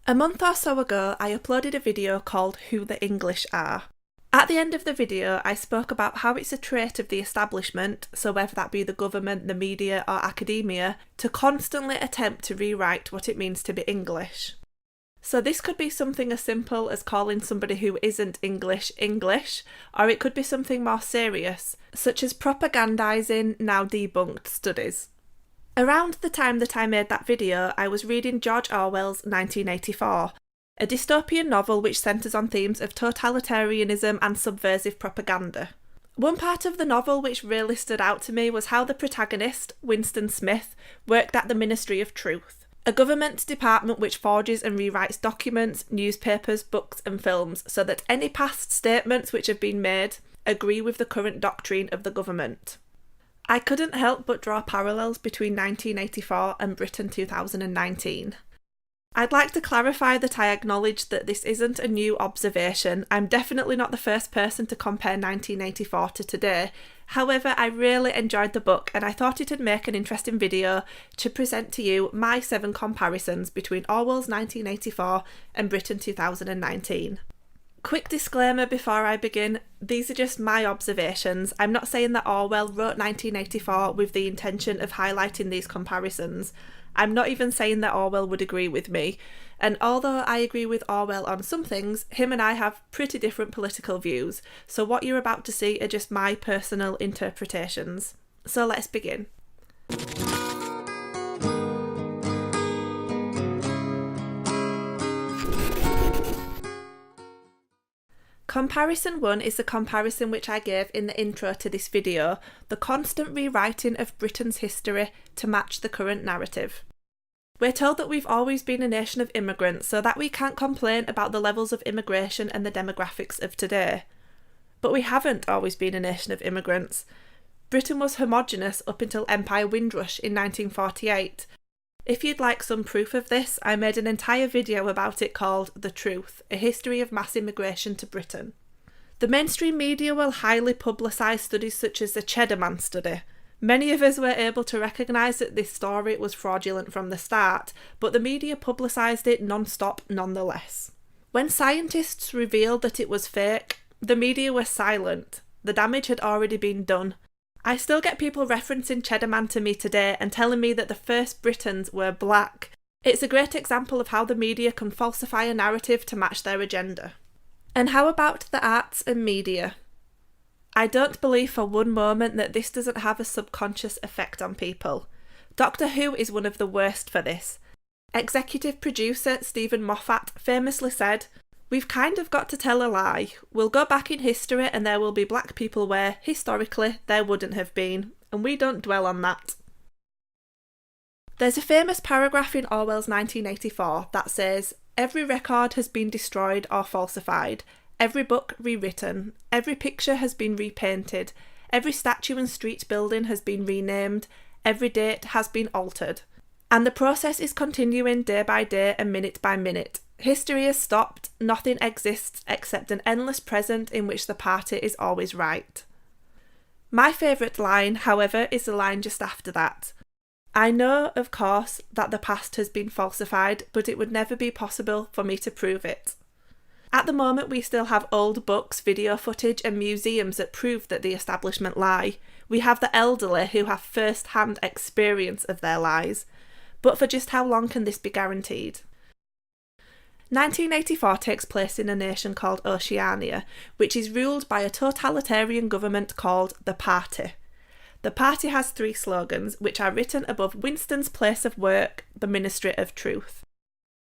A month or so ago, I uploaded a video called Who the English Are. At the end of the video, I spoke about how it's a trait of the establishment, so whether that be the government, the media or academia, to constantly attempt to rewrite what it means to be English. So this could be something as simple as calling somebody who isn't English, English, or it could be something more serious, such as propagandising now debunked studies. Around the time that I made that video, I was reading George Orwell's 1984, a dystopian novel which centres on themes of totalitarianism and subversive propaganda. One part of the novel which really stood out to me was how the protagonist, Winston Smith, worked at the Ministry of Truth, a government department which forges and rewrites documents, newspapers, books and films so that any past statements which have been made agree with the current doctrine of the government. I couldn't help but draw parallels between 1984 and Britain 2019. I'd like to clarify that I acknowledge that this isn't a new observation. I'm definitely not the first person to compare 1984 to today. However, I really enjoyed the book and I thought it'd make an interesting video to present to you my 7 comparisons between Orwell's 1984 and Britain 2019. Quick disclaimer before I begin, these are just my observations. I'm not saying that Orwell wrote 1984 with the intention of highlighting these comparisons. I'm not even saying that Orwell would agree with me. And although I agree with Orwell on some things, him and I have pretty different political views. So what you're about to see are just my personal interpretations. So let's begin. Comparison 1 is the comparison which I gave in the intro to this video, the constant rewriting of Britain's history to match the current narrative. We're told that we've always been a nation of immigrants, so that we can't complain about the levels of immigration and the demographics of today. But we haven't always been a nation of immigrants. Britain was homogenous up until Empire Windrush in 1948. If you'd like some proof of this, I made an entire video about it called The Truth, a history of mass immigration to Britain. The mainstream media will highly publicise studies such as the Cheddar Man study. Many of us were able to recognise that this story was fraudulent from the start, but the media publicised it non-stop nonetheless. When scientists revealed that it was fake, the media were silent. The damage had already been done. I still get people referencing Cheddar Man to me today and telling me that the first Britons were black. It's a great example of how the media can falsify a narrative to match their agenda. And how about the arts and media? I don't believe for one moment that this doesn't have a subconscious effect on people. Doctor Who is one of the worst for this. Executive producer Stephen Moffat famously said, "We've kind of got to tell a lie. We'll go back in history and there will be black people where, historically, there wouldn't have been, and we don't dwell on that." There's a famous paragraph in Orwell's 1984 that says, "Every record has been destroyed or falsified, every book rewritten, every picture has been repainted, every statue and street building has been renamed, every date has been altered. And the process is continuing day by day and minute by minute. History has stopped, nothing exists except an endless present in which the party is always right." My favourite line, however, is the line just after that. "I know, of course, that the past has been falsified, but it would never be possible for me to prove it." At the moment, we still have old books, video footage and museums that prove that the establishment lie. We have the elderly who have first-hand experience of their lies. But for just how long can this be guaranteed? 1984 takes place in a nation called Oceania, which is ruled by a totalitarian government called the Party. The Party has 3 slogans, which are written above Winston's place of work, the Ministry of Truth.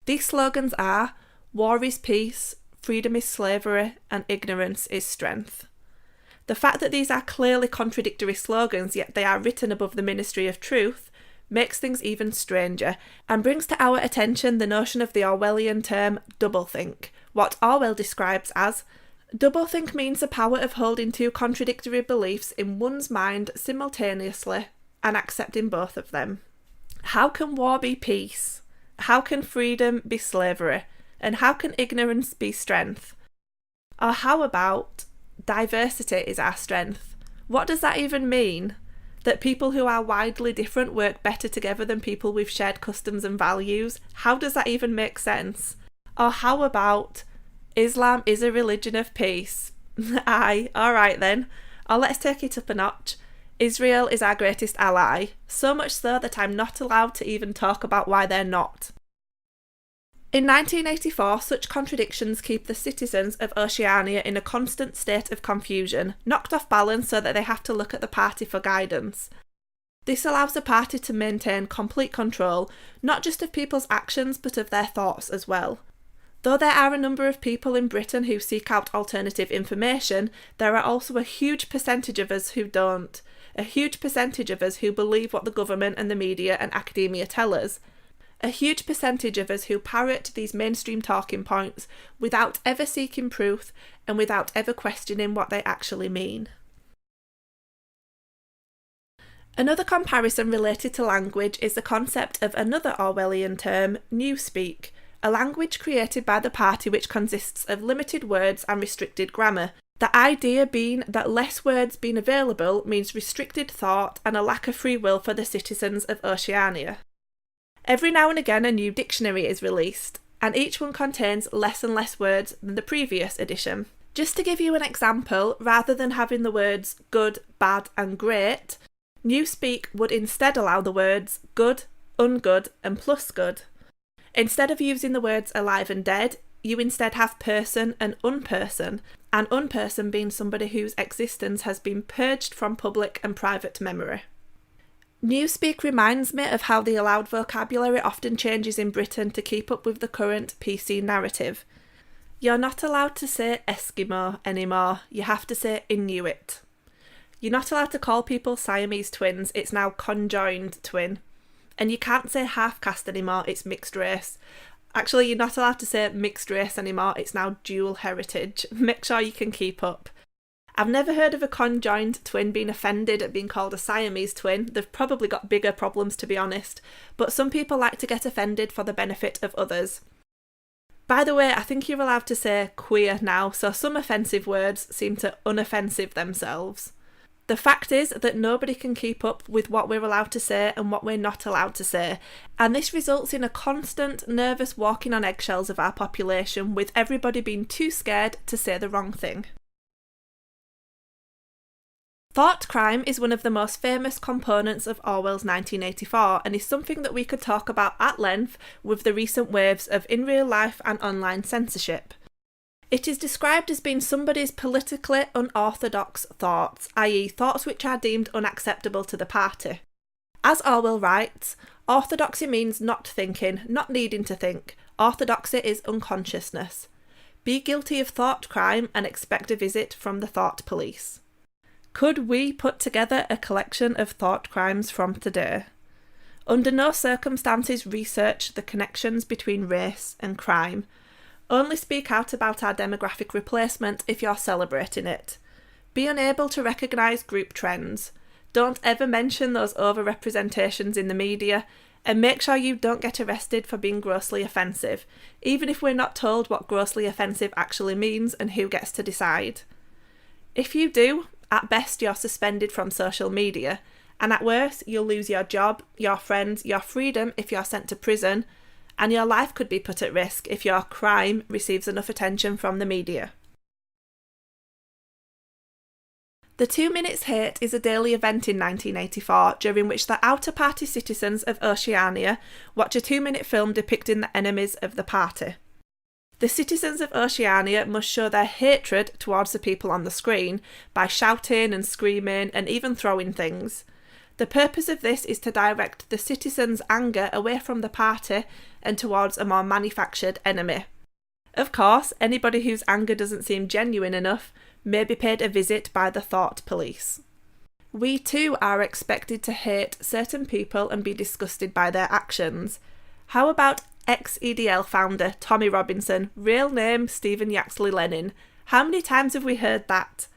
These slogans are, "War is peace, freedom is slavery, and ignorance is strength." The fact that these are clearly contradictory slogans, yet they are written above the Ministry of Truth, makes things even stranger, and brings to our attention the notion of the Orwellian term doublethink, what Orwell describes as, "Doublethink means the power of holding 2 contradictory beliefs in one's mind simultaneously and accepting both of them." How can war be peace? How can freedom be slavery? And how can ignorance be strength? Or how about diversity is our strength? What does that even mean? That people who are widely different work better together than people with shared customs and values? How does that even make sense? Or how about Islam is a religion of peace? Aye, alright then. Or let's take it up a notch. Israel is our greatest ally, so much so that I'm not allowed to even talk about why they're not. In 1984, such contradictions keep the citizens of Oceania in a constant state of confusion, knocked off balance so that they have to look at the party for guidance. This allows the party to maintain complete control, not just of people's actions but of their thoughts as well. Though there are a number of people in Britain who seek out alternative information, there are also a huge percentage of us who don't. A huge percentage of us who believe what the government and the media and academia tell us. A huge percentage of us who parrot these mainstream talking points without ever seeking proof and without ever questioning what they actually mean. Another comparison related to language is the concept of another Orwellian term, newspeak, a language created by the party which consists of limited words and restricted grammar. The idea being that less words being available means restricted thought and a lack of free will for the citizens of Oceania. Every now and again a new dictionary is released, and each one contains less and less words than the previous edition. Just to give you an example, rather than having the words good, bad and great, newspeak would instead allow the words good, ungood and plus good. Instead of using the words alive and dead, you instead have person and unperson being somebody whose existence has been purged from public and private memory. Newspeak reminds me of how the allowed vocabulary often changes in Britain to keep up with the current PC narrative. You're not allowed to say Eskimo anymore, you have to say Inuit. You're not allowed to call people Siamese twins, it's now conjoined twin. And you can't say half-caste anymore, it's mixed race. Actually, you're not allowed to say mixed race anymore, it's now dual heritage. Make sure you can keep up. I've never heard of a conjoined twin being offended at being called a Siamese twin. They've probably got bigger problems, to be honest. But some people like to get offended for the benefit of others. By the way, I think you're allowed to say queer now, so some offensive words seem to unoffensive themselves. The fact is that nobody can keep up with what we're allowed to say and what we're not allowed to say, and this results in a constant nervous walking on eggshells of our population, with everybody being too scared to say the wrong thing. Thought crime is one of the most famous components of Orwell's 1984 and is something that we could talk about at length with the recent waves of in real life and online censorship. It is described as being somebody's politically unorthodox thoughts, i.e. thoughts which are deemed unacceptable to the party. As Orwell writes, orthodoxy means not thinking, not needing to think. Orthodoxy is unconsciousness. Be guilty of thought crime and expect a visit from the thought police. Could we put together a collection of thought crimes from today? Under no circumstances research the connections between race and crime. Only speak out about our demographic replacement if you're celebrating it. Be unable to recognise group trends. Don't ever mention those overrepresentations in the media, and make sure you don't get arrested for being grossly offensive, even if we're not told what grossly offensive actually means and who gets to decide. If you do, at best you're suspended from social media, and at worst you'll lose your job, your friends, your freedom if you're sent to prison, and your life could be put at risk if your crime receives enough attention from the media. The 2 Minutes Hate is a daily event in 1984 during which the outer party citizens of Oceania watch a 2-minute film depicting the enemies of the party. The citizens of Oceania must show their hatred towards the people on the screen by shouting and screaming and even throwing things. The purpose of this is to direct the citizens' anger away from the party and towards a more manufactured enemy. Of course, anybody whose anger doesn't seem genuine enough may be paid a visit by the thought police. We too are expected to hate certain people and be disgusted by their actions. How about ex-EDL founder Tommy Robinson, real name Stephen Yaxley Lennon? How many times have we heard that?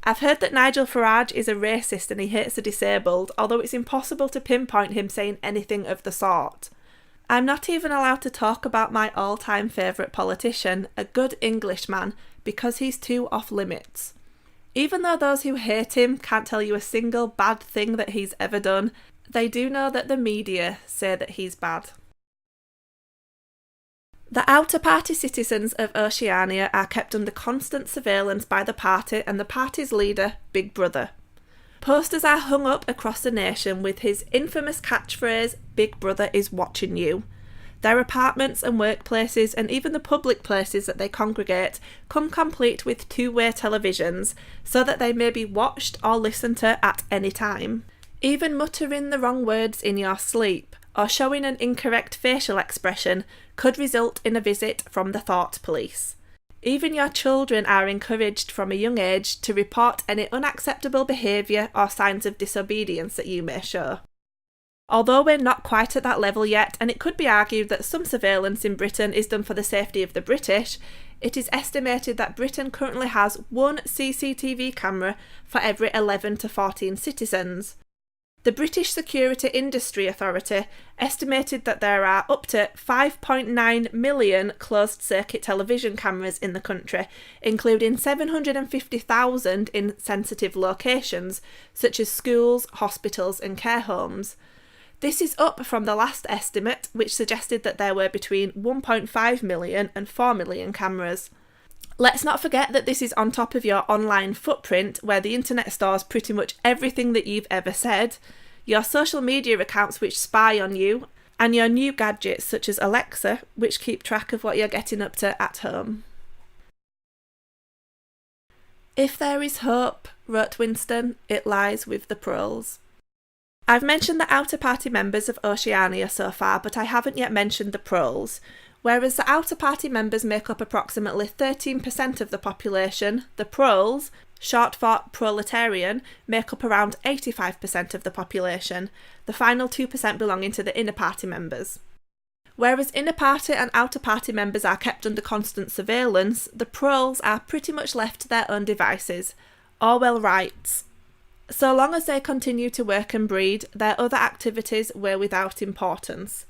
I've heard that Nigel Farage is a racist and he hates the disabled, although it's impossible to pinpoint him saying anything of the sort. I'm not even allowed to talk about my all-time favourite politician, a good Englishman, because he's too off limits. Even though those who hate him can't tell you a single bad thing that he's ever done, they do know that the media say that he's bad. The outer party citizens of Oceania are kept under constant surveillance by the party and the party's leader, Big Brother. Posters are hung up across the nation with his infamous catchphrase, "Big Brother is watching you." Their apartments and workplaces, and even the public places that they congregate, come complete with two-way televisions so that they may be watched or listened to at any time. Even muttering the wrong words in your sleep or showing an incorrect facial expression could result in a visit from the thought police. Even your children are encouraged from a young age to report any unacceptable behaviour or signs of disobedience that you may show. Although we're not quite at that level yet, and it could be argued that some surveillance in Britain is done for the safety of the British, it is estimated that Britain currently has one CCTV camera for every 11 to 14 citizens. The British Security Industry Authority estimated that there are up to 5.9 million closed-circuit television cameras in the country, including 750,000 in sensitive locations, such as schools, hospitals and care homes. This is up from the last estimate, which suggested that there were between 1.5 million and 4 million cameras. Let's not forget that this is on top of your online footprint, where the internet stores pretty much everything that you've ever said, your social media accounts which spy on you, and your new gadgets such as Alexa, which keep track of what you're getting up to at home. If there is hope, wrote Winston, it lies with the proles. I've mentioned the outer party members of Oceania so far, but I haven't yet mentioned the proles. Whereas the outer party members make up approximately 13% of the population, the proles, short for proletarian, make up around 85% of the population, the final 2% belonging to the inner party members. Whereas inner party and outer party members are kept under constant surveillance, the proles are pretty much left to their own devices. Orwell writes, "So long as they continue to work and breed, their other activities were without importance.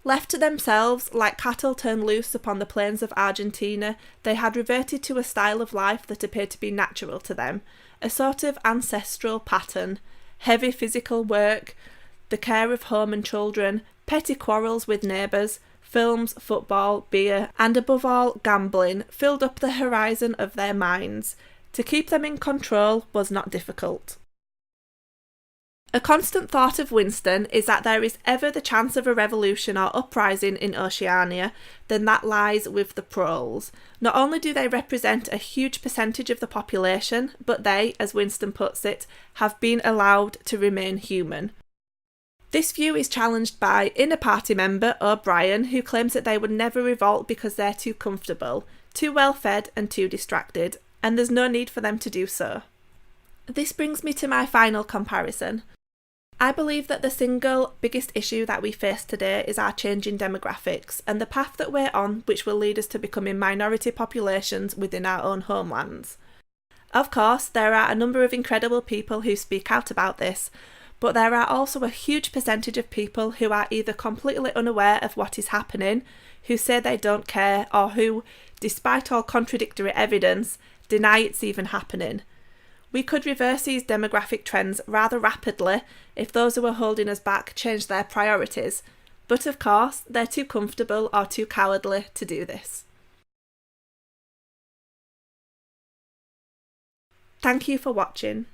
Left to themselves, like cattle turned loose upon the plains of Argentina, they had reverted to a style of life that appeared to be natural to them, a sort of ancestral pattern, heavy physical work, the care of home and children, petty quarrels with neighbours, films, football, beer, and above all, gambling, filled up the horizon of their minds. To keep them in control was not difficult." A constant thought of Winston is that there is ever the chance of a revolution or uprising in Oceania, then that lies with the proles. Not only do they represent a huge percentage of the population, but they, as Winston puts it, have been allowed to remain human. This view is challenged by inner party member O'Brien, who claims that they would never revolt because they're too comfortable, too well fed and too distracted, and there's no need for them to do so. This brings me to my final comparison. I believe that the single biggest issue that we face today is our changing demographics and the path that we're on, which will lead us to becoming minority populations within our own homelands. Of course, there are a number of incredible people who speak out about this, but there are also a huge percentage of people who are either completely unaware of what is happening, who say they don't care, or who, despite all contradictory evidence, deny it's even happening. We could reverse these demographic trends rather rapidly if those who are holding us back changed their priorities, but of course they're too comfortable or too cowardly to do this. Thank you for watching.